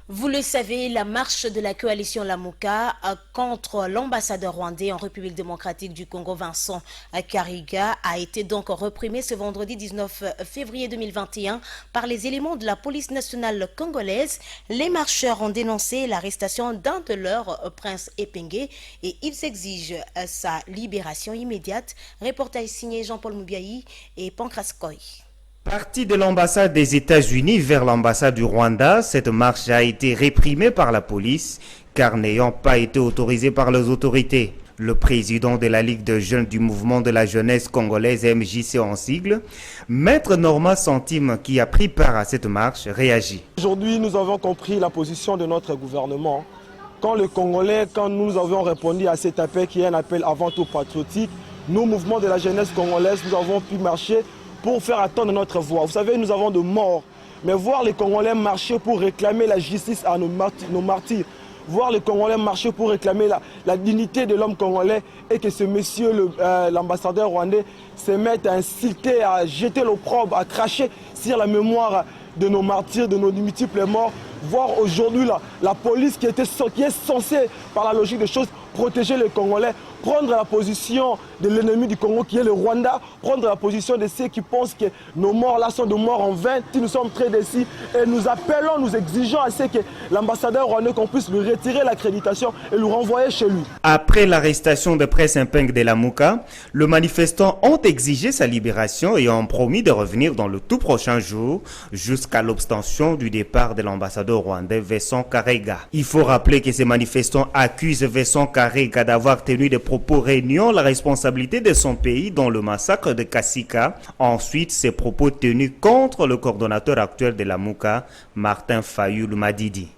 Vous le savez, la marche de la coalition Lamuka contre l'ambassadeur rwandais en République démocratique du Congo, Vincent Kariga, a été donc reprimée ce vendredi 19 février 2021 par les éléments de la police nationale congolaise. Les marcheurs ont dénoncé l'arrestation d'un de leurs, Prince Epenge, et ils exigent sa libération immédiate. Reportage signé Jean-Paul Moubiaï et Pancras Koy. Parti de l'ambassade des États-Unis vers l'ambassade du Rwanda, cette marche a été réprimée par la police car n'ayant pas été autorisée par les autorités. Le président de la Ligue de jeunes du mouvement de la jeunesse congolaise MJC en sigle, Maître Norma Santime, qui a pris part à cette marche, réagit. Aujourd'hui, nous avons compris la position de notre gouvernement. Quand nous avons répondu à cet appel qui est un appel avant tout patriotique, nous, mouvement de la jeunesse congolaise, nous avons pu marcher pour faire attendre notre voix. Vous savez, nous avons de morts, mais voir les Congolais marcher pour réclamer la justice à nos martyrs, voir les Congolais marcher pour réclamer la dignité de l'homme congolais et que ce monsieur, l'ambassadeur rwandais, se mette à insulter, à jeter l'opprobre, à cracher sur la mémoire de nos martyrs, de nos multiples morts, voir aujourd'hui la police qui est censée, par la logique des choses, protéger les Congolais, prendre la position de l'ennemi du Congo qui est le Rwanda, prendre la position de ceux qui pensent que nos morts là sont de morts en vain. Nous sommes très déçus et nous appelons, nous exigeons à ce que l'ambassadeur rwandais qu'on puisse lui retirer l'accréditation et le renvoyer chez lui. Après l'arrestation de Prince Epenge de Lamuka, les manifestants ont exigé sa libération et ont promis de revenir dans le tout prochain jour jusqu'à l'obtention du départ de l'ambassadeur rwandais Vincent Karega. Il faut rappeler que ces manifestants accusent Vincent Karega d'avoir tenu des propos réuniant la responsabilité de son pays dans le massacre de Kasika. Ensuite, ces propos tenus contre le coordonnateur actuel de Lamuka, Martin Fayulu Madidi.